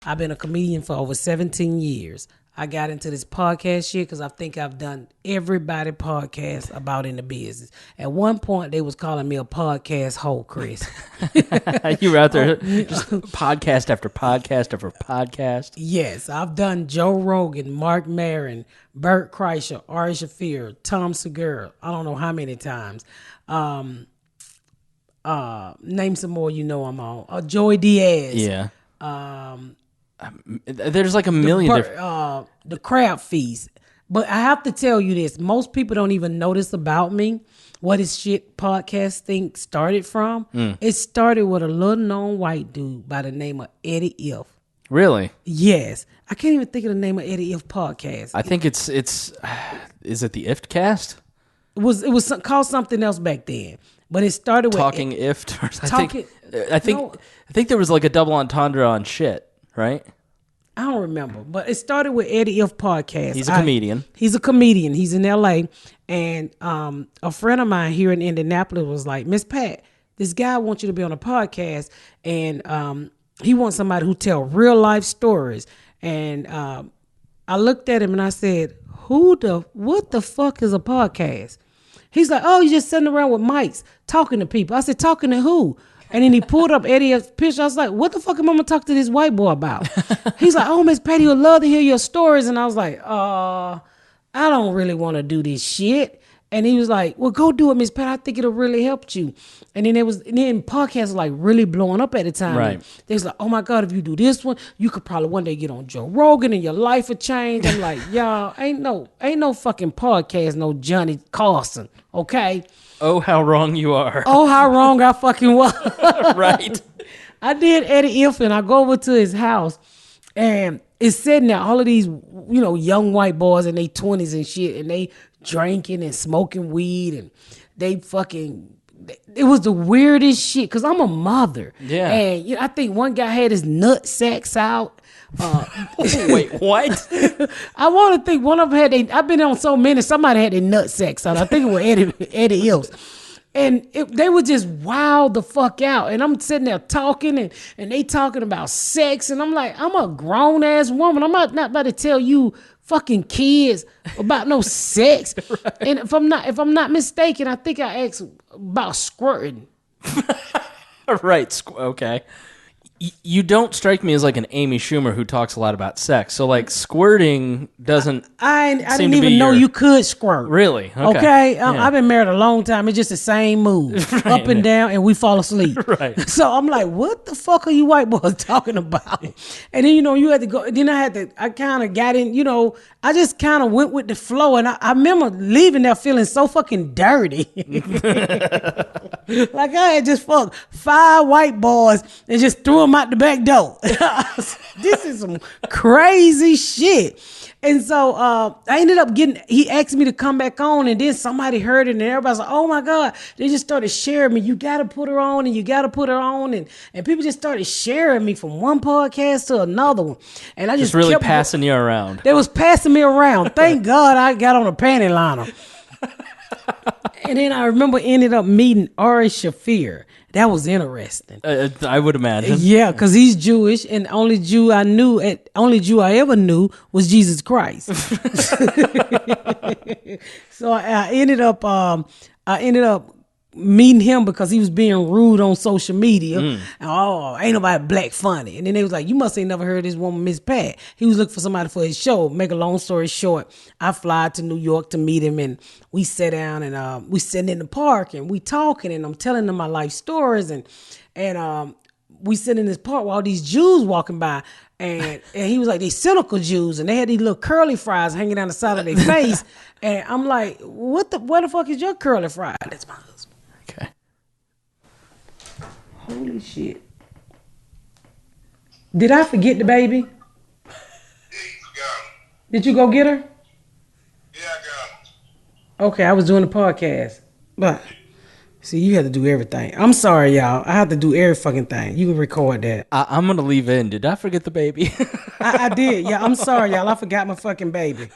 I've been a comedian for over 17 years. I got into this podcast shit because I think I've done everybody podcast about in the business. At one point, they was calling me a podcast hoe, Chris. You were out there just podcast after podcast after podcast. Yes, I've done Joe Rogan, Marc Maron, Bert Kreischer, Ari Shaffir, Tom Segura. I don't know how many times. Name some more you know I'm on. Joey Diaz. Yeah. There's like a million different. The crab feast. But I have to tell you this. Most people don't even know this about me. What this shit podcast thing started from. It started with a little known white dude by the name of Eddie If. Really? Yes. I can't even think of the name of Eddie If podcast. I think it's is it the Ift cast? It was called something else back then. But it started with Talking Ift. I think there was like a double entendre on shit, right? I don't remember, but it started with Eddie If podcast. He's a comedian. He's a comedian. He's in L.A. And a friend of mine here in Indianapolis was like, Miss Pat, this guy wants you to be on a podcast, and he wants somebody who tell real life stories. And I looked at him and I said, what the fuck is a podcast? He's like, oh, you just sitting around with mics talking to people. I said, talking to who? And then he pulled up Eddie's picture. I was like, what the fuck am I going to talk to this white boy about? He's like, oh, Miss Patty would love to hear your stories. And I was like, I don't really want to do this shit. And he was like, well, go do it, Miss Pat. I think it'll really help you. And then podcasts was like really blowing up at the time. Right. They was like, oh my God, if you do this one, you could probably one day get on Joe Rogan and your life would change. I'm like, y'all, ain't no fucking podcast, no Johnny Carson, okay? Oh, how wrong you are. Oh, how wrong I fucking was. Right. I did Eddie If, and I go over to his house, and it's sitting there, all of these, young white boys in their 20s and shit, and they drinking and smoking weed, and they fucking, it was the weirdest shit, because I'm a mother. Yeah. And I think one guy had his nut sacks out. Wait, what? I want to think one of them had I've been on so many, somebody had their nut sacks out. I think it was Eddie If. And they were just wild the fuck out. And I'm sitting there talking, and they talking about sex. And I'm like, I'm a grown ass woman. I'm not about to tell you fucking kids about no sex. Right. And if I'm not mistaken, I think I asked about squirting. Right. Okay. You don't strike me as like an Amy Schumer who talks a lot about sex. So like squirting doesn't. I didn't even know you could squirt. Really? Okay. Yeah. I've been married a long time. It's just the same move, right, up and down, and we fall asleep. Right. So I'm like, what the fuck are you white boys talking about? And then you had to go. Then I kind of got in. I just kind of went with the flow, and I remember leaving there feeling so fucking dirty. Like I had just fucked 5 white boys and just threw them out the back door. This is some crazy shit. And so I ended up he asked me to come back on, and then somebody heard it, and everybody's like, oh my God. They just started sharing me. You got to put her on, and you got to put her on. And people just started sharing me from one podcast to another one. And I just really passing you around. They was passing me around. Thank God I got on a panty liner. And then I remember ended up meeting Ari Shaffir. That was interesting. I would imagine. Yeah, because he's Jewish, and only Jew I ever knew was Jesus Christ. So I ended up meeting him because he was being rude on social media. And, ain't nobody black funny. And then they was like, you must ain't never heard of this woman, Miss Pat. He was looking for somebody for his show. Make a long story short, I fly to New York to meet him, and we sat down, and we sitting in the park, and we talking, and I'm telling him my life stories, and we sitting in this park while all these Jews walking by, and he was like, they cynical Jews, and they had these little curly fries hanging down the side of their face. And I'm like, where the fuck is your curly fry? That's my husband. Okay. Holy shit. Did I forget the baby? Yeah, you forgot. Did you go get her? Yeah, I got her. Okay, I was doing the podcast. But, see, you had to do everything. I'm sorry, y'all. I have to do every fucking thing. You can record that. I'm going to leave in. Did I forget the baby? I did. Yeah, I'm sorry, y'all. I forgot my fucking baby.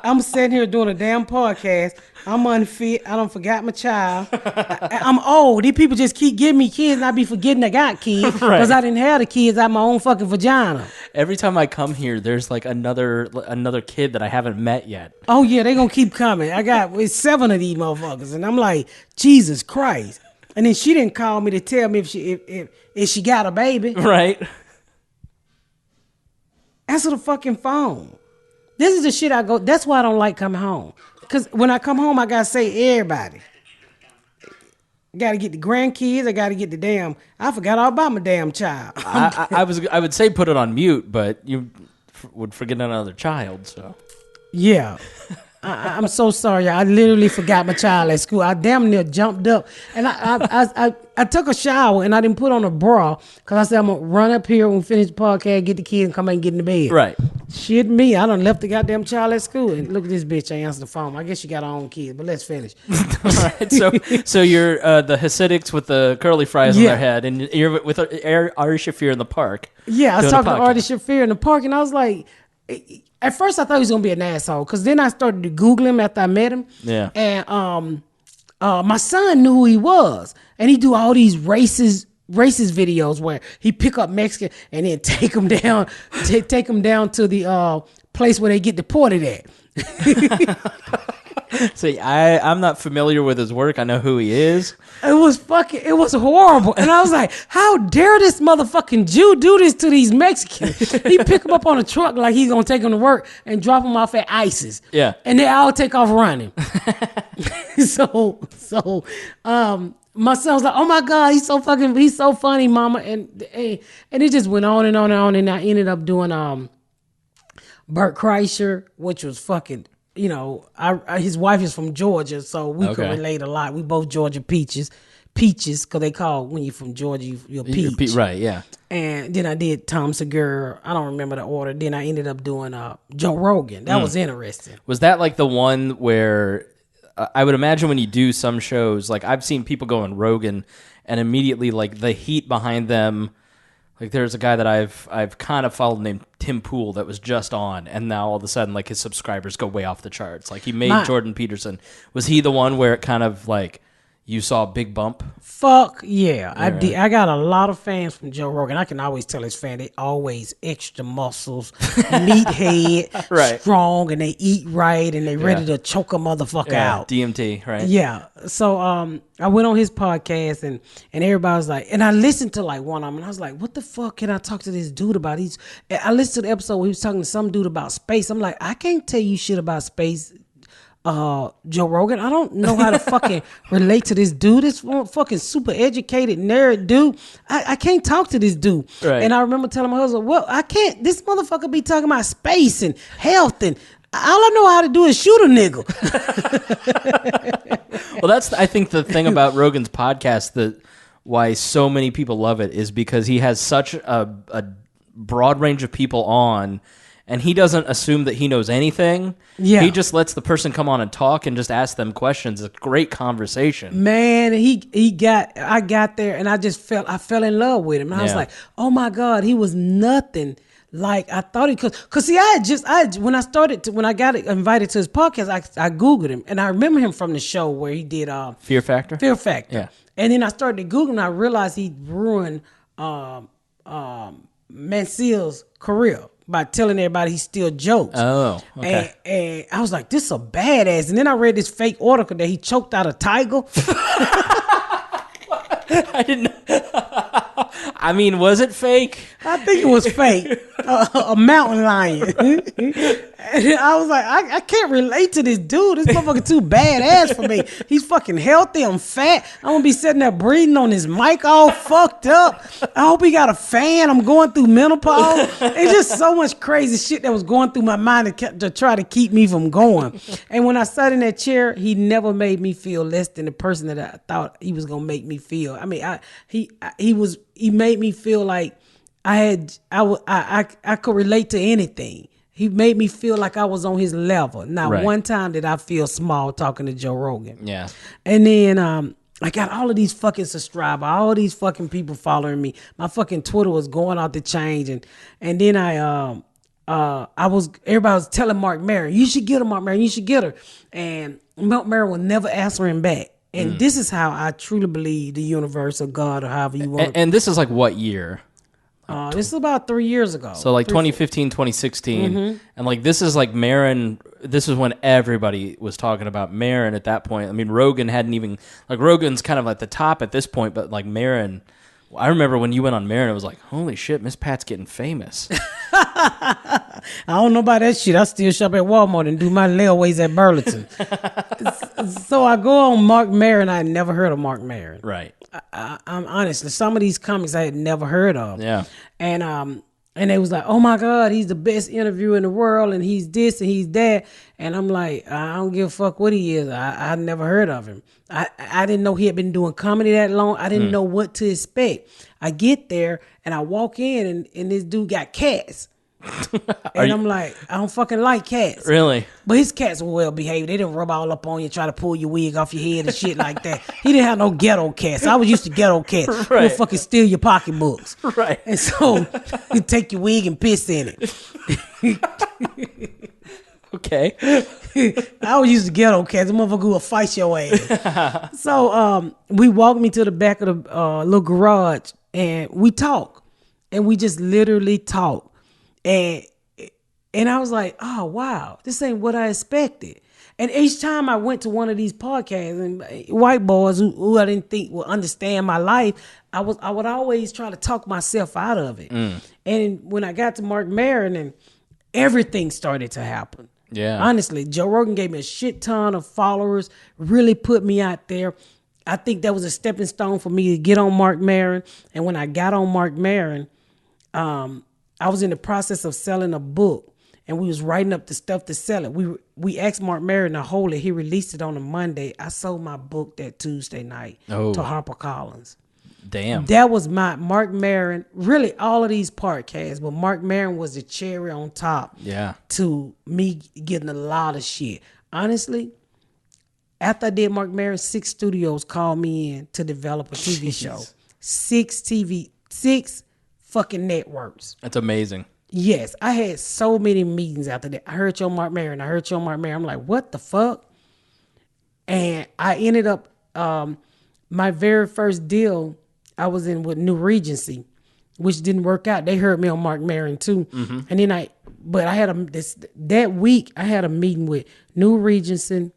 I'm sitting here doing a damn podcast. I'm unfit. I done forgot my child. I'm old. These people just keep giving me kids, and I be forgetting I got kids because I didn't have the kids out my own fucking vagina. Every time I come here, there's like another kid that I haven't met yet. Oh yeah, they gonna keep coming. I got 7 of these motherfuckers, and I'm like, Jesus Christ. And then she didn't call me to tell me if she got a baby. Right. Answer the fucking phone. This is the shit I go. That's why I don't like coming home. Because when I come home, I gotta say everybody. I gotta get the grandkids. I gotta get the damn. I forgot all about my damn child. I would say put it on mute, but you would forget another child. So yeah. I'm so sorry. I literally forgot my child at school. I damn near jumped up, and I took a shower and I didn't put on a bra because I said I'm gonna run up here when we finish the podcast, get the kids, and come back and get in the bed. Right. Shit me. I done left the goddamn child at school, and look at this bitch. I answered the phone. I guess she got her own kids, but let's finish. All right. So you're the Hasidics with the curly fries on their head, and you're with Ari Shaffir in the park. Yeah, I was talking to Ari Shaffir in the park, and I was like. At first, I thought he was gonna be an asshole, because then I started to Google him after I met him. Yeah. And my son knew who he was, and he do all these racist videos where he pick up Mexican and then take them down to the place where they get deported at. See, I'm not familiar with his work. I know who he is. It was horrible. And I was like, how dare this motherfucking Jew do this to these Mexicans? He pick them up on a truck like he's going to take them to work and drop them off at ISIS. Yeah. And they all take off running. So, my son was like, oh my God, he's so funny, mama. And it just went on and on and on. And I ended up doing, Bert Kreischer, which was fucking, his wife is from Georgia, so we could relate a lot. We both Georgia peaches, because they call when you're from Georgia, you're a peach. Right, yeah. And then I did Tom Segura. I don't remember the order. Then I ended up doing Joe Rogan. That was interesting. Was that like the one where I would imagine when you do some shows, like I've seen people go on Rogan and immediately like the heat behind them. Like there's a guy that I've kind of followed named Tim Pool that was just on, and now all of a sudden like his subscribers go way off the charts. Like he made Jordan Peterson. Was he the one where it kind of like you saw a big bump? Fuck yeah. I did. I got a lot of fans from Joe Rogan. I can always tell his fan they always extra muscles, meathead, right. strong, and they eat right, and they ready to choke a motherfucker out. DMT, right? Yeah. So I went on his podcast and everybody was like, and I listened to like one of them, and I was like, what the fuck can I talk to this dude about? I listened to the episode where he was talking to some dude about space. I'm like, I can't tell you shit about space. Joe Rogan, I don't know how to fucking relate to this dude. This fucking super educated nerd dude. I can't talk to this dude. Right. And I remember telling my husband, well, I can't. This motherfucker be talking about space and health, and all I know how to do is shoot a nigga. Well, that's I think the thing about Rogan's podcast that why so many people love it is because he has such a broad range of people on. And he doesn't assume that he knows anything. Yeah. He just lets the person come on and talk and just ask them questions. It's a great conversation. Man, I got there and I fell in love with him. And I was like, oh my God, he was nothing like I thought he could. Cause see, when I got invited to his podcast, I Googled him, and I remember him from the show where he did Fear Factor. Fear Factor. Yeah. And then I started to Google and I realized he ruined Mansell's career by telling everybody he still jokes. Oh, okay. And I was like, this is a badass. And then I read this fake article that he choked out a tiger. I didn't know. I mean, was it fake? I think it was fake. A mountain lion. And I was like, I can't relate to this dude. This motherfucker too badass for me. He's fucking healthy. I'm fat. I'm going to be sitting there breathing on his mic all fucked up. I hope he got a fan. I'm going through menopause. It's just so much crazy shit that was going through my mind to try to keep me from going. And when I sat in that chair, he never made me feel less than the person that I thought he was going to make me feel. I mean, he made me feel like I could relate to anything. He made me feel like I was on his level. Not one time did I feel small talking to Joe Rogan. Yeah. And then I got all of these fucking subscribers, all these fucking people following me. My fucking Twitter was going out the change, and then everybody was telling Marc Maron, you should get her, Marc Maron, you should get her. And Marc Maron was never answering back. And this is how I truly believe the universe or God or however you want. And this is like what year? This is about 3 years ago. So like 2015, 2016. And like this is like Maron. This is when everybody was talking about Maron at that point. I mean, Rogan hadn't even, like Rogan's kind of at the top at this point, but like Maron, I remember when you went on Maron, it was like, holy shit, Miss Pat's getting famous. I don't know about that shit. I still shop at Walmart and do my layaways at Burlington. So I go on Marc Maron. I had never heard of Marc Maron. Right. I'm honestly, some of these comics I had never heard of. Yeah. And they was like, oh my God, he's the best interviewer in the world, and he's this and he's that. And I'm like, I don't give a fuck what he is. I never heard of him. I didn't know he had been doing comedy that long. I didn't know what to expect. I get there and I walk in and this dude got cats. And I'm like, I don't fucking like cats. Really? But his cats were well behaved. They didn't rub all up on you, try to pull your wig off your head and shit like that. He didn't have no ghetto cats. I was used to ghetto cats. Right. Who would fucking steal your pocketbooks. Right. And so you take your wig and piss in it. Okay. I was used to ghetto cats. The motherfucker will fight your ass. So we walked me to the back of the little garage and we talk. And we just literally talk. And I was like, oh, wow, this ain't what I expected. And each time I went to one of these podcasts, and white boys who I didn't think would understand my life, I would always try to talk myself out of it. And when I got to Marc Maron, and everything started to happen. Yeah. Honestly, Joe Rogan gave me a shit ton of followers, really put me out there. I think that was a stepping stone for me to get on Marc Maron. And when I got on Marc Maron, I was in the process of selling a book, and we was writing up the stuff to sell it. We asked Marc Maron to hold it. He released it on a Monday. I sold my book that Tuesday night to HarperCollins. Damn. That was my Marc Maron. Really, all of these podcasts, but Marc Maron was the cherry on top. Yeah. To me getting a lot of shit. Honestly, after I did Marc Maron, 6 studios called me in to develop a TV show. 6 fucking networks. That's amazing. Yes, I had so many meetings after that. I heard you on Marc Maron. I'm like, what the fuck? And I ended up, my very first deal I was in with New Regency, which didn't work out. They heard me on Marc Maron too. And then that week I had a meeting with New Regency.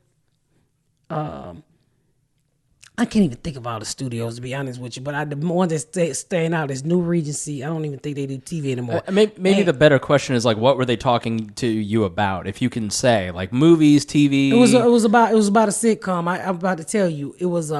I can't even think of all the studios, to be honest with you, but the one that's staying out is New Regency. I don't even think they do TV anymore. Maybe the better question is like, what were they talking to you about? If you can say, like movies, TV. It was about a sitcom. I'm about to tell you. It was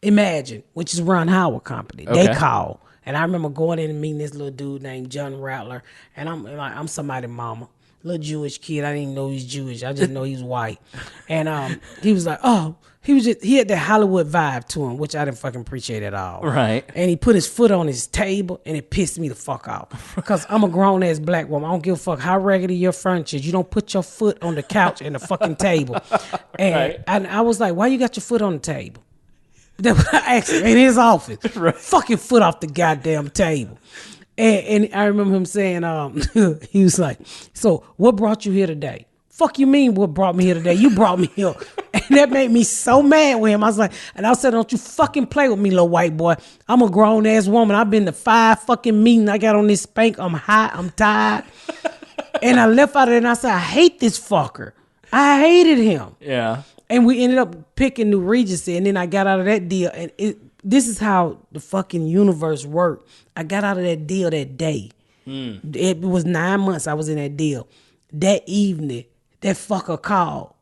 Imagine, which is Ron Howard company. Okay. They called, and I remember going in and meeting this little dude named John Rattler, and I'm somebody's mama. Little Jewish kid. I didn't even know he's Jewish. I just know he's white. And he was like, oh, he had that Hollywood vibe to him, which I didn't fucking appreciate at all. Right. And he put his foot on his table, and it pissed me the fuck off. Because I'm a grown-ass black woman. I don't give a fuck how raggedy your furniture is. You don't put your foot on the couch and the fucking table. And, right. And I was like, why you got your foot on the table? That's what I asked him in his office. Right. Fucking foot off the goddamn table. And I remember him saying, he was like, so what brought you here today? Fuck you mean what brought me here today? You brought me here. And that made me so mad with him. I was like, and I said, don't you fucking play with me, little white boy. I'm a grown ass woman. I've been to 5 fucking meetings. I got on this spank. I'm hot. I'm tired. And I left out of there and I said, I hate this fucker. I hated him. Yeah. And we ended up picking New Regency. And then I got out of that deal. And this is how the fucking universe worked. I got out of that deal that day. It was 9 months I was in that deal. That evening, that fucker called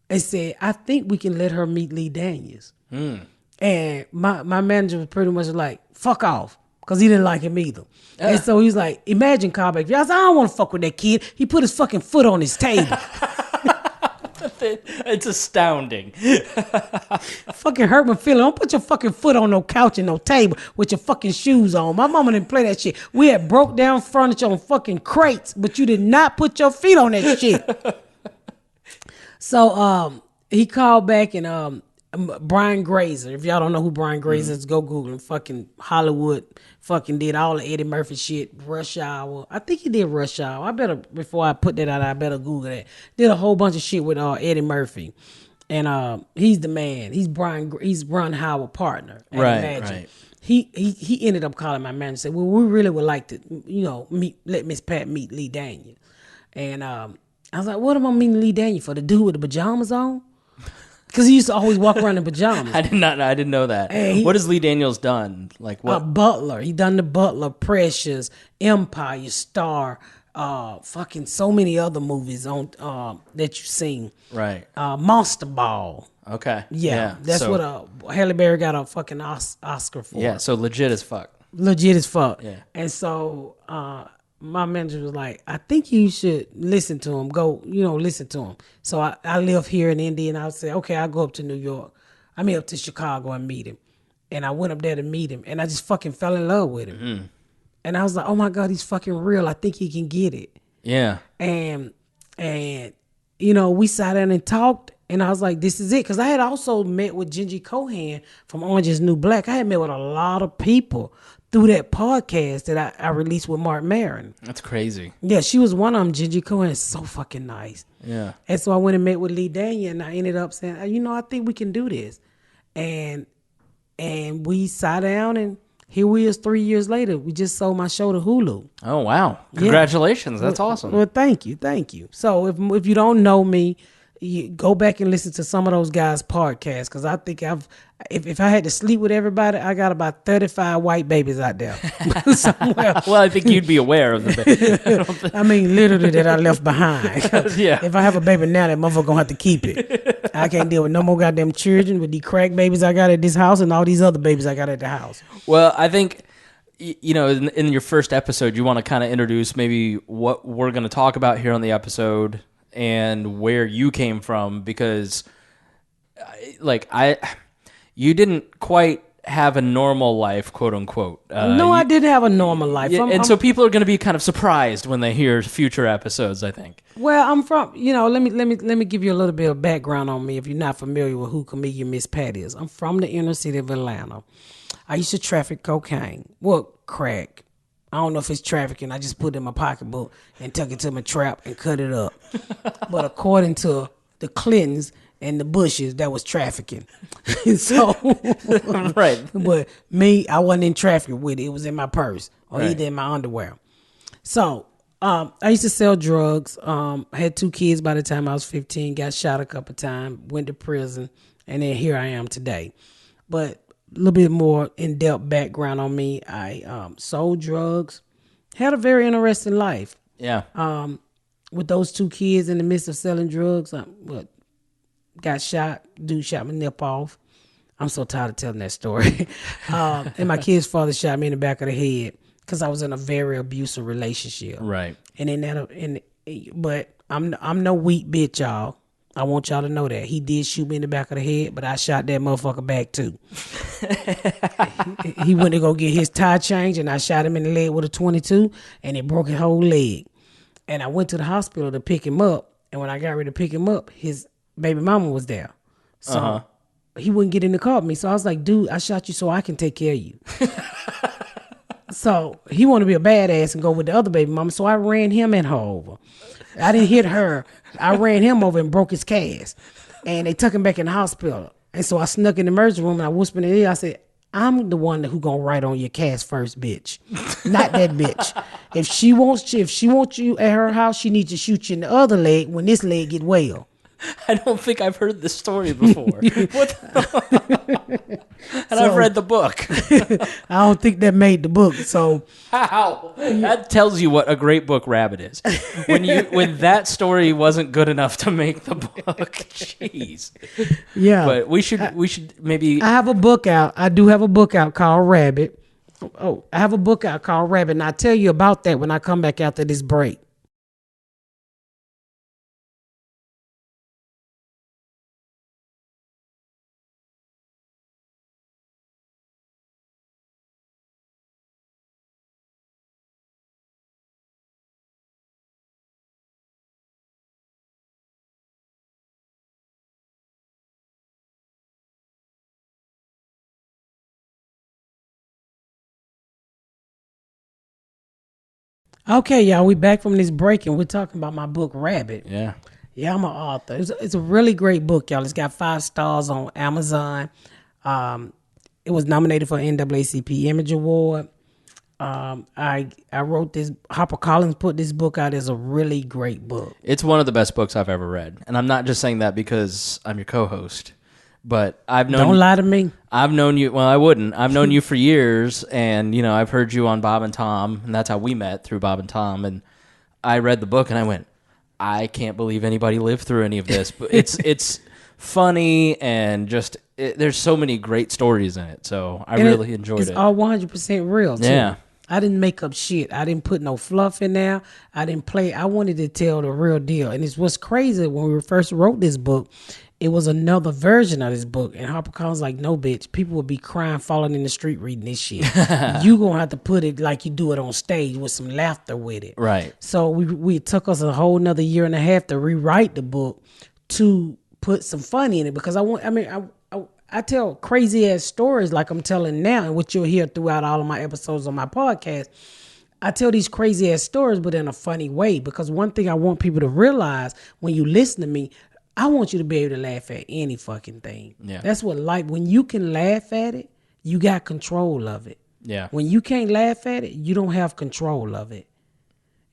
and said, I think we can let her meet Lee Daniels. And my manager was pretty much like, fuck off. Because he didn't like him either. And so he was like, imagine callback. I said, I don't want to fuck with that kid. He put his fucking foot on his table. It's astounding. Fucking hurt my feeling. Don't put your fucking foot on no couch and no table with your fucking shoes on. My mama didn't play that shit. We had broke down furniture on fucking crates, but you did not put your feet on that shit. So he called back and Brian Grazer. If y'all don't know who Brian Grazer is, go Google him. Fucking Hollywood. Fucking did all the Eddie Murphy shit. Rush Hour. I think he did Rush Hour. Before I put that out, I better Google that. Did a whole bunch of shit with Eddie Murphy. And he's the man. He's Ron Howard partner. Right. he ended up calling my manager and said, well, we really would like to, let Miss Pat meet Lee Daniel. And I was like, what am I meeting Lee Daniel for? The dude with the pajamas on? Because he used to always walk around in pajamas. I didn't know that. What has Lee Daniels done? Like what? Butler. He done The Butler, Precious, Empire, Star, fucking so many other movies on that you've seen. Right. Monster Ball. Okay. Yeah. That's what Halle Berry got a fucking Oscar for. Yeah, so legit as fuck. Legit as fuck. Yeah. And so my manager was like, I think you should listen to him. Go, listen to him. So I live here in Indy, and I said, okay, I'll go up to New York. Up to Chicago and meet him. And I went up there to meet him, and I just fucking fell in love with him. Mm-hmm. And I was like, oh my God, he's fucking real. I think he can get it. Yeah. And we sat down and talked, and I was like, this is it. Because I had also met with Gingy Cohan from Orange is the New Black. I had met with a lot of people through that podcast that I released with Marc Maron. That's crazy. Yeah, she was one of them. Gingy Cohan is so fucking nice. Yeah. And so I went and met with Lee Daniel, and I ended up saying, I think we can do this. And we sat down, and here we is 3 years later. We just sold my show to Hulu. Oh, wow. Congratulations. Yeah. That's awesome. Well, thank you. So if you don't know me, you go back and listen to some of those guys' podcasts, because I think if I had to sleep with everybody, I got about 35 white babies out there somewhere. Well, I think you'd be aware of the I mean, literally that I left behind. Yeah. If I have a baby now, that motherfucker gonna have to keep it. I can't deal with no more goddamn children with these crack babies I got at this house and all these other babies I got at the house. Well, I think, in your first episode, you want to kind of introduce maybe what we're going to talk about here on the episode and where you came from, because you didn't quite have a normal life, quote unquote. I didn't have a normal life. So people are going to be kind of surprised when they hear future episodes, I think. Well, I'm from, let me give you a little bit of background on me if you're not familiar with who comedian Miss Pat is. I'm from the inner city of Atlanta. I used to traffic cocaine. Well, crack. I don't know if it's trafficking. I just put it in my pocketbook and tuck it to my trap and cut it up. But according to the Clintons and the Bushes, that was trafficking. So, right. But me, I wasn't in traffic with it. It was in my purse or right. either in my underwear. So I used to sell drugs. I had 2 kids by the time I was 15. Got shot a couple times. Went to prison, and then here I am today. But a little bit more in-depth background on me. I sold drugs, had a very interesting life. Yeah. With those 2 kids in the midst of selling drugs, got shot. Dude shot my nip off. I'm so tired of telling that story. And my kid's father shot me in the back of the head because I was in a very abusive relationship. Right. But I'm no weak bitch, y'all. I want y'all to know that. He did shoot me in the back of the head, but I shot that motherfucker back too. He went to go get his tire changed, and I shot him in the leg with a 22, and it broke his whole leg. And I went to the hospital to pick him up, and when I got ready to pick him up, his baby mama was there. So he wouldn't get in the car with me. So I was like, dude, I shot you so I can take care of you. So he wanted to be a badass and go with the other baby mama, so I ran him and her over. I didn't hit her. I ran him over and broke his cast. And they took him back in the hospital. And so I snuck in the emergency room and I whispered in the ear. I said, I'm the one who gonna write on your cast first, bitch. Not that bitch. If she wants you at her house, she needs to shoot you in the other leg when this leg get well. I don't think I've heard this story before. I've read the book. I don't think that made the book. So how? That tells you what a great book Rabbit is. When that story wasn't good enough to make the book. Jeez. Yeah. But we should maybe. I have a book out. I do have a book out called Rabbit. Oh, I have a book out called Rabbit, and I'll tell you about that when I come back after this break. Okay, y'all, we back from this break and we're talking about my book, Rabbit. Yeah. Yeah, I'm an author. It's a really great book, y'all. It's got 5 stars on Amazon. It was nominated for an NAACP Image Award. I wrote this. HarperCollins put this book out as a really great book. It's one of the best books I've ever read, and I'm not just saying that because I'm your co-host. But I've known. Don't lie to me. I've known you. Well, I wouldn't. I've known you for years, and I've heard you on Bob and Tom, and that's how we met, through Bob and Tom. And I read the book, and I went, I can't believe anybody lived through any of this. But it's funny, and just there's so many great stories in it. So I really enjoyed it. It's all 100% real too. Yeah. I didn't make up shit. I didn't put no fluff in there. I didn't play. I wanted to tell the real deal. And it's what's crazy, when we first wrote this book, it was another version of this book. And HarperCollins like, no, bitch. People would be crying, falling in the street reading this shit. You going to have to put it like you do it on stage with some laughter with it. Right. So we took us a whole another year and a half to rewrite the book to put some funny in it. Because I tell crazy ass stories like I'm telling now, and what you'll hear throughout all of my episodes on my podcast. I tell these crazy ass stories, but in a funny way, because one thing I want people to realize when you listen to me, I want you to be able to laugh at any fucking thing. Yeah. That's what life, when you can laugh at it, you got control of it. Yeah. When you can't laugh at it, you don't have control of it.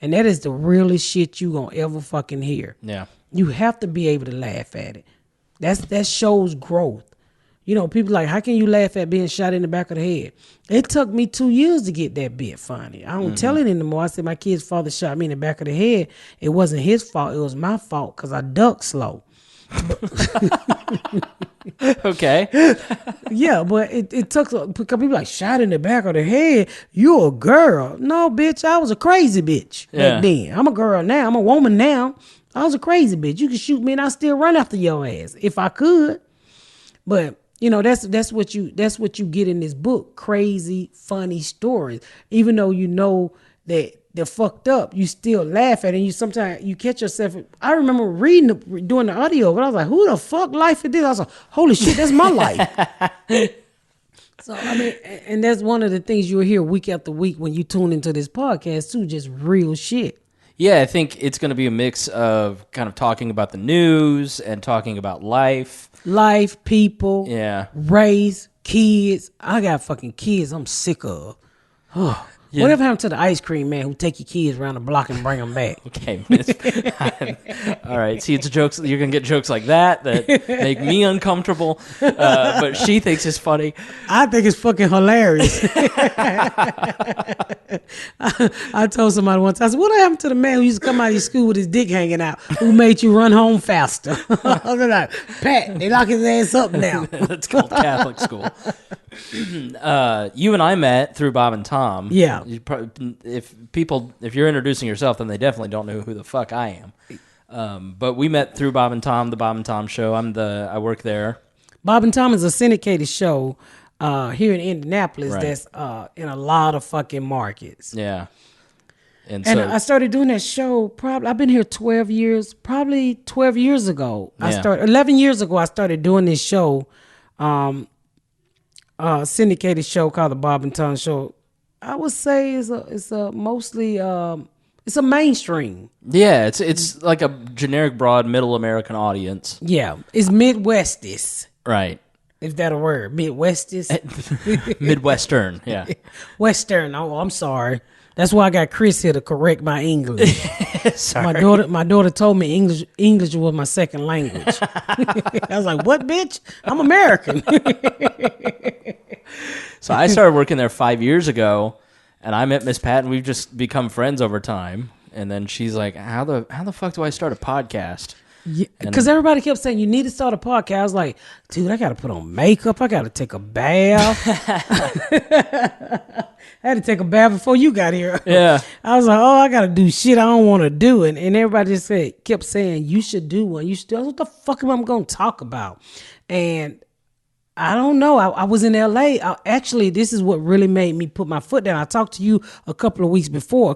And that is the realest shit you gonna ever fucking hear. Yeah. You have to be able to laugh at it. That shows growth. People like, how can you laugh at being shot in the back of the head? It took me 2 years to get that bit funny. I don't tell it anymore. I said my kid's father shot me in the back of the head. It wasn't his fault. It was my fault because I ducked slow. Okay. Yeah, but it took, because people like, shot in the back of the head, you a girl. No, bitch, I was a crazy bitch back then. I'm a girl now. I'm a woman now. I was a crazy bitch. You can shoot me and I still run after your ass if I could. But that's what you get in this book. Crazy, funny stories. Even though that they're fucked up, you still laugh at it. And you sometimes you catch yourself. I remember doing the audio, but I was like, who the fuck life is this? I was like, holy shit, that's my life. So and that's one of the things you'll hear week after week when you tune into this podcast too, just real shit. Yeah, I think it's going to be a mix of kind of talking about the news and talking about life. Life, people, race, kids. I got fucking kids I'm sick of. Yeah. Whatever happened to the ice cream man who take your kids around the block and bring them back? Okay. All right. See, it's jokes. You're going to get jokes like that make me uncomfortable, but she thinks it's funny. I think it's fucking hilarious. I told somebody once, I said, what happened to the man who used to come out of your school with his dick hanging out, who made you run home faster? I was like, Pat, they lock his ass up now. That's called Catholic school. You and I met through Bob and Tom. Yeah. If you're introducing yourself, then they definitely don't know who the fuck I am. But we met through Bob and Tom, the Bob and Tom show. I work there. Bob and Tom is a syndicated show here in Indianapolis that's in a lot of fucking markets. Yeah. And I started doing that show I've been here 12 years, probably 12 years ago. 11 years ago I started doing this show, syndicated show called the Bob and Tom Show. I would say it's a mostly it's a mainstream. Yeah, it's like a generic broad middle American audience. Yeah, it's Midwestist. Right. Is that a word? Midwestist? Midwestern, yeah. Western. Oh, I'm sorry. That's why I got Chris here to correct my English. Sorry. My daughter told me English was my second language. I was like, what, bitch? I'm American. So I started working there 5 years ago, and I met Miss Pat, and we've just become friends over time. And then she's like, how the fuck do I start a podcast? Because everybody kept saying, you need to start a podcast. I was like, dude, I got to put on makeup. I got to take a bath. I had to take a bath before you got here. Yeah. I was like, I got to do shit I don't want to do. And everybody just kept saying, you should do one. You should do it. What the fuck am I going to talk about? And I don't know. I was in L.A. Actually, this is what really made me put my foot down. I talked to you a couple of days before.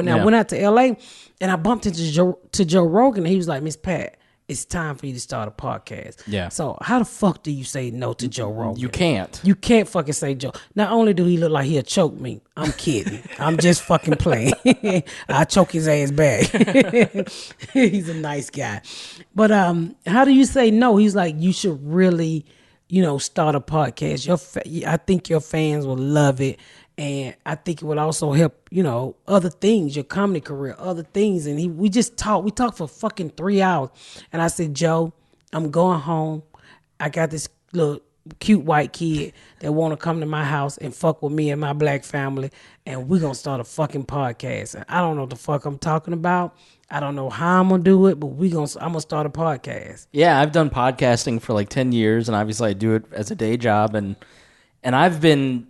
Now I went out to L.A. and I bumped into Joe Rogan. And he was like, Miss Pat, it's time for you to start a podcast. Yeah. So how the fuck do you say no to Joe Rogan? You can't. You can't fucking say Joe. Not only do he look like he'll choke me, I'm kidding. I'm just fucking playing. I'll choke his ass back. He's a nice guy. But how do you say no? He's like, you should really start a podcast. I think your fans will love it. And I think it would also help, other things, your comedy career, other things. And we just talked. We talked for fucking 3 hours. And I said, Joe, I'm going home. I got this little cute white kid that want to come to my house and fuck with me and my black family. And we're going to start a fucking podcast. And I don't know what the fuck I'm talking about. I don't know how I'm going to do it, but I'm going to start a podcast. Yeah, I've done podcasting for like 10 years, and obviously I do it as a day job. And I've been...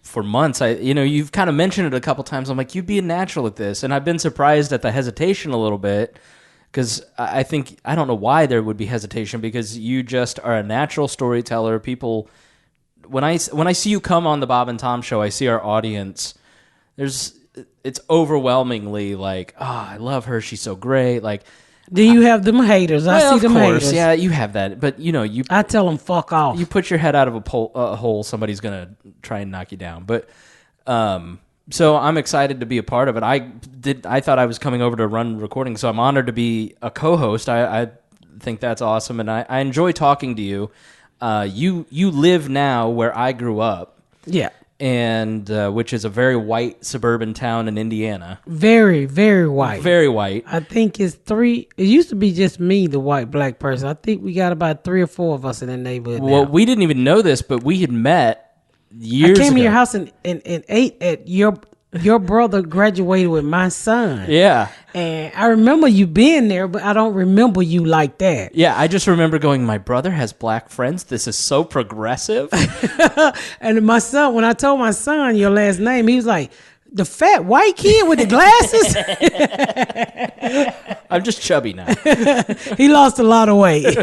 for months, you've kind of mentioned it a couple times. I'm like, you'd be a natural at this. And I've been surprised at the hesitation a little bit because I don't know why there would be hesitation because you just are a natural storyteller. People, when I see you come on the Bob and Tom show, I see our audience. It's overwhelmingly like, I love her. She's so great. Like, then you have them haters. I see them haters. Yeah, you have that. But, I tell them, fuck off. You put your head out of a hole, somebody's going to try and knock you down. But so I'm excited to be a part of it. I thought I was coming over to run recording, so I'm honored to be a co-host. I think that's awesome, and I enjoy talking to you. You live now where I grew up. Yeah. And which is a very white suburban town in Indiana. Very, very white. Very white. I think it's 3. It used to be just me, the white black person. I think we got about 3 or 4 of us in the neighborhood. Well, now. We didn't even know this, but we had met years ago. I came to your house and ate at your brother graduated with my son. Yeah. And I remember you being there, but I don't remember you like that. Yeah, I just remember going, my brother has black friends. This is so progressive. And my son, when I told my son your last name, he was like, the fat white kid with the glasses? I'm just chubby now. He lost a lot of weight.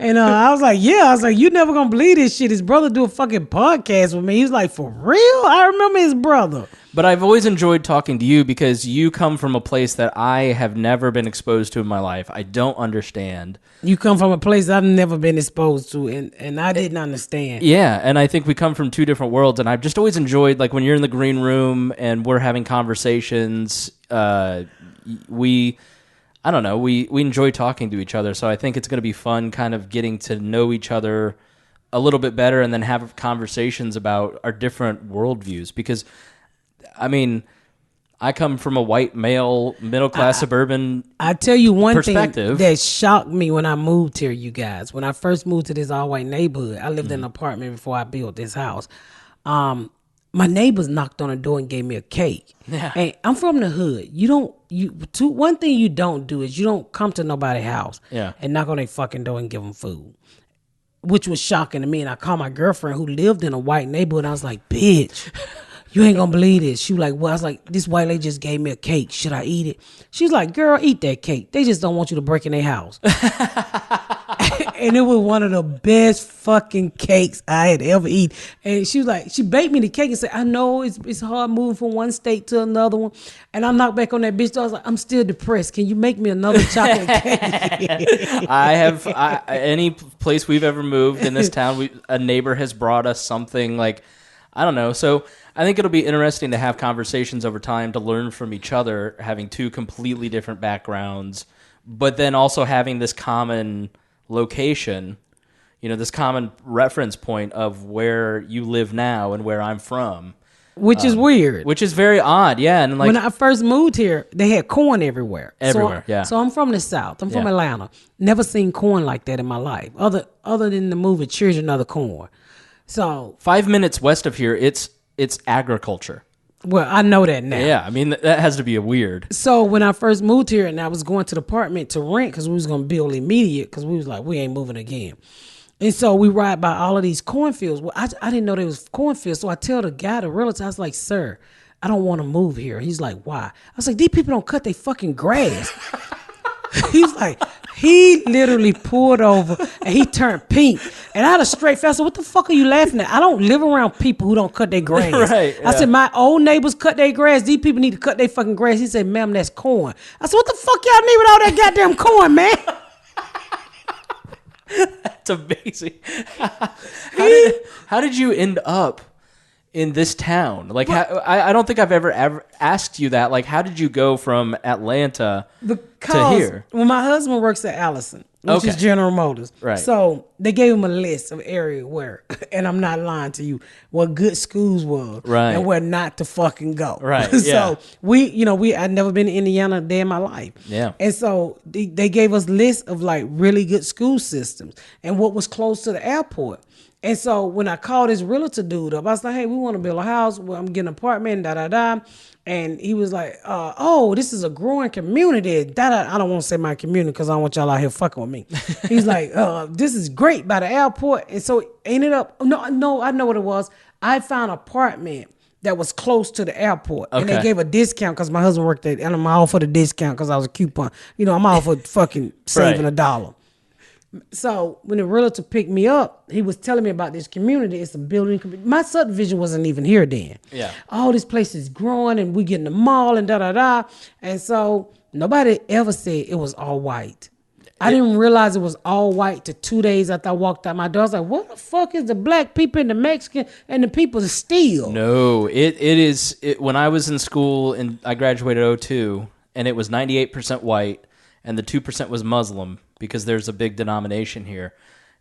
And I was like, you never gonna believe this shit. His brother do a fucking podcast with me. He was like, for real? I remember his brother. But I've always enjoyed talking to you because you come from a place that I have never been exposed to in my life. I don't understand. You come from a place I've never been exposed to, and I didn't understand. Yeah, and I think we come from 2 different worlds, and I've just always enjoyed, like, when you're in the green room and we're having conversations, we enjoy talking to each other, so I think it's going to be fun kind of getting to know each other a little bit better and then have conversations about our different worldviews, because, I mean... I come from a white male, middle-class suburban I tell you one thing perspective. That shocked me when I moved here, you guys. When I first moved to this all-white neighborhood, I lived in an apartment before I built this house. My neighbors knocked on the door and gave me a cake. Yeah. And I'm from the hood. One thing you don't do is you don't come to nobody's house and knock on their fucking door and give them food, which was shocking to me. And I called my girlfriend who lived in a white neighborhood, and I was like, bitch. You ain't gonna believe this. She was like, well, I was like, this white lady just gave me a cake. Should I eat it? She's like, girl, eat that cake. They just don't want you to break in their house. And it was one of the best fucking cakes I had ever eaten. And she was like, she baked me the cake and said, I know it's hard moving from one state to another one. And I knocked back on that bitch. So I was like, I'm still depressed. Can you make me another chocolate cake? Any place we've ever moved in this town, a neighbor has brought us something like, I don't know. So I think it'll be interesting to have conversations over time to learn from each other, having 2 completely different backgrounds, but then also having this common location, this common reference point of where you live now and where I'm from. Which is weird. Which is very odd, yeah. And like when I first moved here, they had corn everywhere. Yeah. So I'm from the South. I'm from Atlanta. Never seen corn like that in my life, other than the movie Children of the Corn. So 5 minutes west of here, it's agriculture. Well, I know that now. Yeah, I mean, that has to be a weird. So when I first moved here and I was going to the apartment to rent because we was going to build immediate because we was like, we ain't moving again. And so we ride by all of these cornfields. Well, I didn't know there was cornfields. So I tell the guy, the realtor, I was like, sir, I don't want to move here. He's like, why? I was like, these people don't cut their fucking grass. He's like, he literally pulled over and he turned pink. And I had a straight face. I said, what the fuck are you laughing at? I don't live around people who don't cut their grass. Right, yeah. I said, my old neighbors cut their grass. These people need to cut their fucking grass. He said, ma'am, that's corn. I said, what the fuck y'all need with all that goddamn corn, man? That's amazing. How did you end up in this town? Like, I don't think I've ever asked you that. Like, how did you go from Atlanta to here? Well, my husband works at Allison, which is General Motors. Right. So they gave him a list of area where, and I'm not lying to you, what good schools was, right, and where not to fucking go. Right. So I'd never been to Indiana a day in my life. Yeah. And so they gave us lists of like really good school systems and what was close to the airport. And so when I called this realtor dude up, I was like, hey, we want to build a house. Well, I'm getting an apartment, da-da-da. And he was like, oh, this is a growing community. Da-da. I don't want to say my community because I don't want y'all out here fucking with me. He's like, this is great by the airport. And so it ended up, no, I know what it was. I found an apartment that was close to the airport. Okay. And they gave a discount because my husband worked there. And I'm all for the discount because I was a coupon. I'm all for fucking saving $1. So when the realtor picked me up, he was telling me about this community. It's a building. My subdivision wasn't even here then. Yeah. All this place is growing and we get in the mall and da-da-da. And so nobody ever said it was all white. I didn't realize it was all white till 2 days after I walked out my door. I was like, what the fuck is the black people and the Mexican and the people still? No, it is. When I was in school and I graduated 2002 and it was 98% white and the 2% was Muslim, because there's a big denomination here.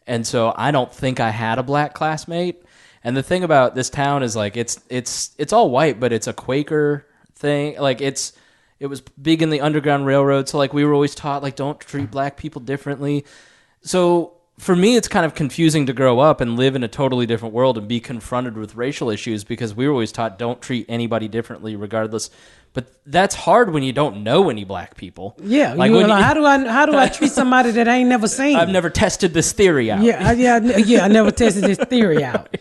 And so I don't think I had a black classmate. And the thing about this town is like it's all white, but it's a Quaker thing. Like it was big in the Underground Railroad, so like we were always taught like don't treat black people differently. So for me it's kind of confusing to grow up and live in a totally different world and be confronted with racial issues because we were always taught don't treat anybody differently regardless. But that's hard when you don't know any black people. Yeah, like how do I treat somebody that I ain't never seen? I've never tested this theory out. I never tested this theory out.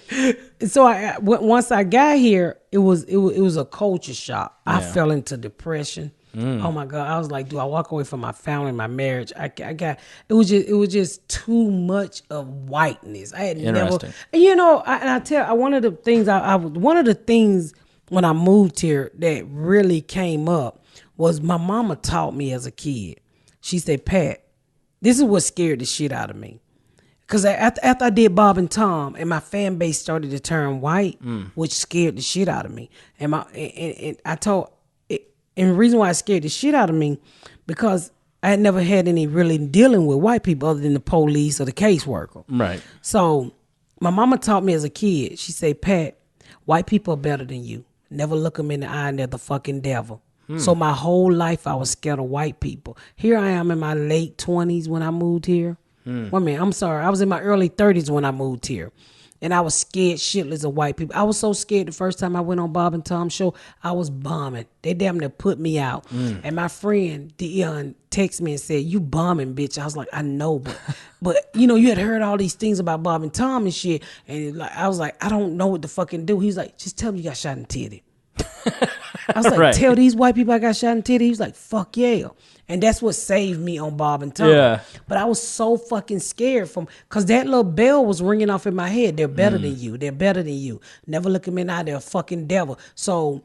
So once I got here, it was a culture shock. I fell into depression. Oh my God, I was like, do I walk away from my family, my marriage? It was just too much of whiteness. I had never, one of the things when I moved here that really came up was my mama taught me as a kid. She said, Pat, this is what scared the shit out of me. Because after I did Bob and Tom and my fan base started to turn white, which scared the shit out of me. And the reason why it scared the shit out of me, because I had never had any really dealing with white people other than the police or the caseworker. Right. So my mama taught me as a kid, she said, Pat, white people are better than you. Never look them in the eye and they're the fucking devil. So my whole life I was scared of white people. Here I am in my late 20s when I moved here. Well, man, I'm sorry. I was in my early 30s when I moved here. And I was scared shitless of white people. I was so scared the first time I went on Bob and Tom's show, I was bombing. They damn near put me out. And my friend Dion texted me and said, you bombing, bitch. I was like, I know, but you had heard all these things about Bob and Tom and shit. And I was like, I don't know what to fucking do. He's like, just tell me you got shot in the titty. I was like, right. Tell these white people I got shot in the titty. He was like, fuck yeah. And that's what saved me on Bob and Tom. Yeah. But I was so fucking scared because that little bell was ringing off in my head. They're better than you. They're better than you. Never look them in the eye. They're a fucking devil. So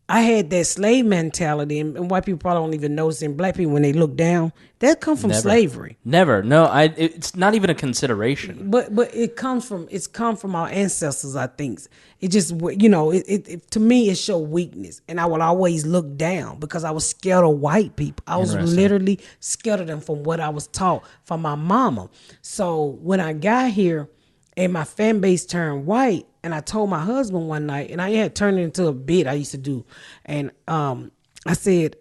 I had that slave mentality, and white people probably don't even notice in black people when they look down. That comes from slavery. Never. No, it's not even a consideration. But it come from our ancestors, I think. It just, it to me, it showed weakness. And I would always look down because I was scared of white people. I was literally scared of them from what I was taught from my mama. So when I got here and my fan base turned white, and I told my husband one night, and I had turned it into a bit I used to do. And I said,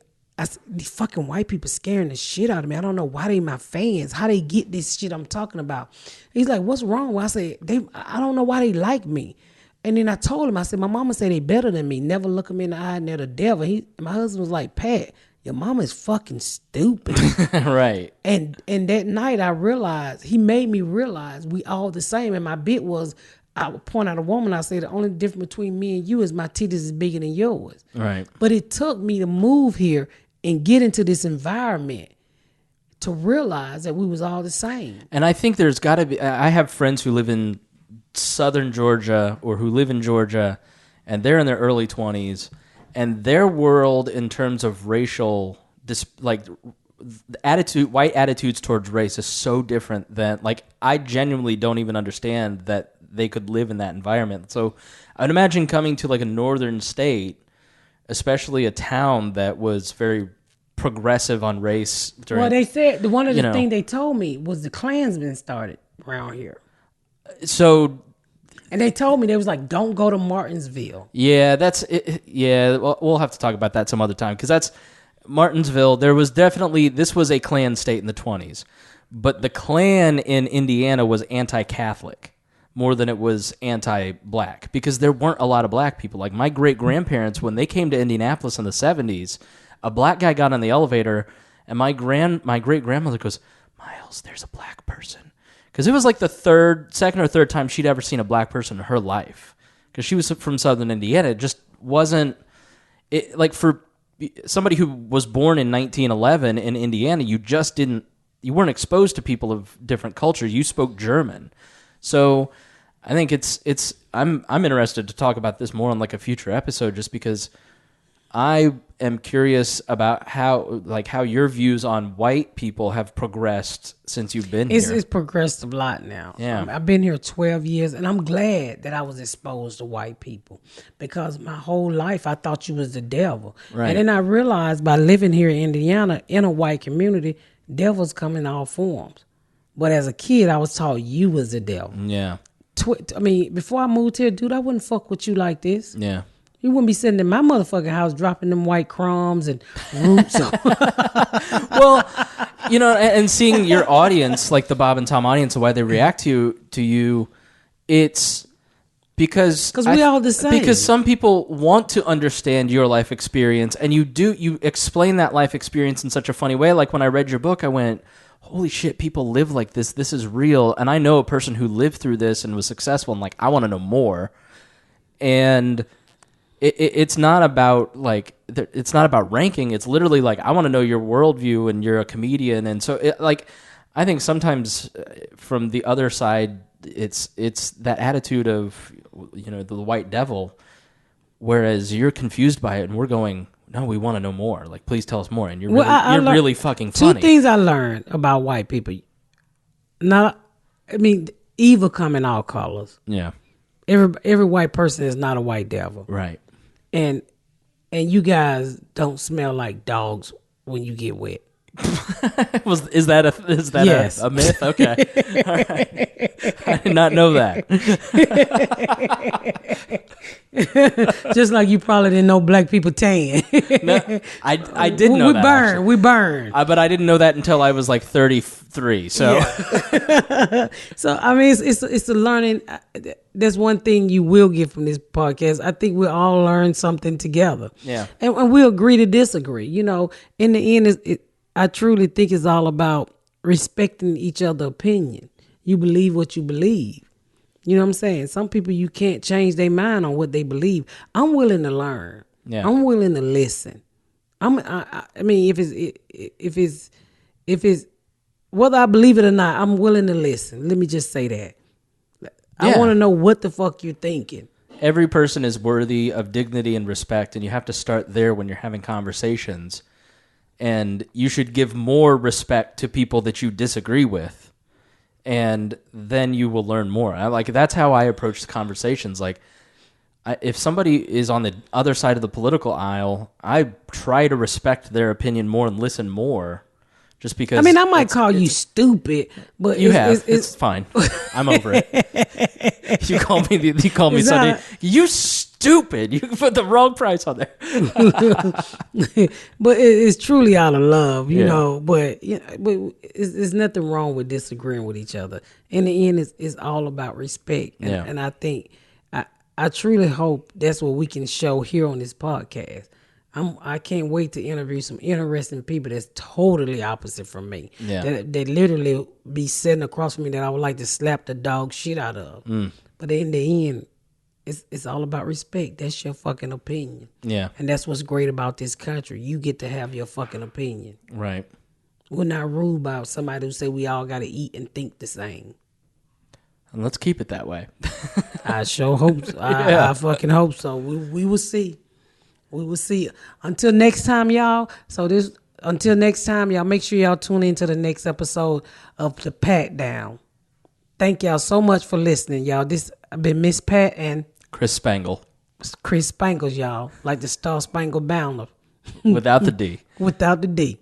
these fucking white people scaring the shit out of me. I don't know why they my fans. How they get this shit I'm talking about. He's like, what's wrong? Well, I said, I don't know why they like me. And then I told him, I said, my mama said they better than me. Never look them in the eye and they're the devil. My husband was like, Pat, your mama is fucking stupid. Right. And that night I realized, he made me realize we all the same. And my bit was, I would point out a woman, I say the only difference between me and you is my titties is bigger than yours. Right. But it took me to move here and get into this environment to realize that we was all the same. And I think there's got to be, I have friends who live in southern Georgia or who live in Georgia, and they're in their early 20s, and their world in terms of racial, white attitudes towards race is so different than, I genuinely don't even understand that they could live in that environment. So I'd imagine coming to like a northern state, especially a town that was very progressive on race. Well, they said one of the things they told me was the Klansmen started around here. So, and they told me, they was like, don't go to Martinsville. Yeah, that's it. Yeah, we'll have to talk about that some other time, because that's Martinsville. There was definitely, this was a Klan state in the 1920s, but the Klan in Indiana was anti-Catholic more than it was anti-black, because there weren't a lot of black people. Like my great-grandparents, when they came to Indianapolis in the 70s, a black guy got on the elevator, and my great-grandmother goes, Miles, there's a black person. Because it was like the second or third time she'd ever seen a black person in her life. Because she was from Southern Indiana. It just wasn't, like for somebody who was born in 1911 in Indiana, you weren't exposed to people of different cultures. You spoke German. So I think I'm interested to talk about this more on like a future episode, just because I am curious about how your views on white people have progressed since you've been here. It's progressed a lot now. Yeah. I've been here 12 years, and I'm glad that I was exposed to white people, because my whole life I thought you was the devil. Right. And then I realized by living here in Indiana in a white community, devils come in all forms. But as a kid, I was taught you was the devil. Yeah. Before I moved here, dude, I wouldn't fuck with you like this. Yeah. You wouldn't be sitting in my motherfucking house dropping them white crumbs and roots. Well, and seeing your audience, like the Bob and Tom audience, and why they react to you, it's because we all the same. Because some people want to understand your life experience, and you explain that life experience in such a funny way. Like when I read your book, I went, holy shit, people live like this. This is real. And I know a person who lived through this and was successful, and like, I want to know more. And it's not about it's not about ranking. It's literally like, I want to know your worldview, and you're a comedian. And so I think sometimes from the other side, it's that attitude of, the white devil, whereas you're confused by it and we're going, no, we want to know more. Like, please tell us more. And you're really fucking funny. Two things I learned about white people. Evil come in all colors. Yeah. Every white person is not a white devil. Right. And you guys don't smell like dogs when you get wet. Is that yes. a myth? Okay. All right. I did not know that. Just like you probably didn't know black people tan. No, I did know that. We burn. But I didn't know that until I was like 33. So, yeah. So it's a learning. There's one thing you will get from this podcast. I think we all learn something together. Yeah. And we agree to disagree. In the end, I truly think it's all about respecting each other's opinion. You believe what you believe. You know what I'm saying? Some people, you can't change their mind on what they believe. I'm willing to learn. Yeah. I'm willing to listen. If it's whether I believe it or not, I'm willing to listen. Let me just say that. I want to know what the fuck you're thinking. Every person is worthy of dignity and respect, and you have to start there when you're having conversations. And you should give more respect to people that you disagree with, and then you will learn more. That's how I approach the conversations. If somebody is on the other side of the political aisle, I try to respect their opinion more and listen more. Just because I might call you stupid, but it's fine. I'm over it. You call me something. You stupid. You put the wrong price on there. But it's truly out of love, you know. But it's nothing wrong with disagreeing with each other. In the end, it's all about respect. And I think I truly hope that's what we can show here on this podcast. I can't wait to interview some interesting people that's totally opposite from me. Yeah. That literally be sitting across from me that I would like to slap the dog shit out of. But in the end, it's all about respect. That's your fucking opinion. Yeah. And that's what's great about this country. You get to have your fucking opinion. Right. We're not rude about somebody who say we all got to eat and think the same. And let's keep it that way. I sure hope so. I fucking hope so. We will see. We will see. Until next time, y'all. Until next time, y'all, make sure y'all tune into the next episode of the Patdown. Thank y'all so much for listening, y'all. This I've been Miss Pat and Chris Spangle. Chris Spangles, y'all. Like the Star Spangled Banner. Without the D. Without the D.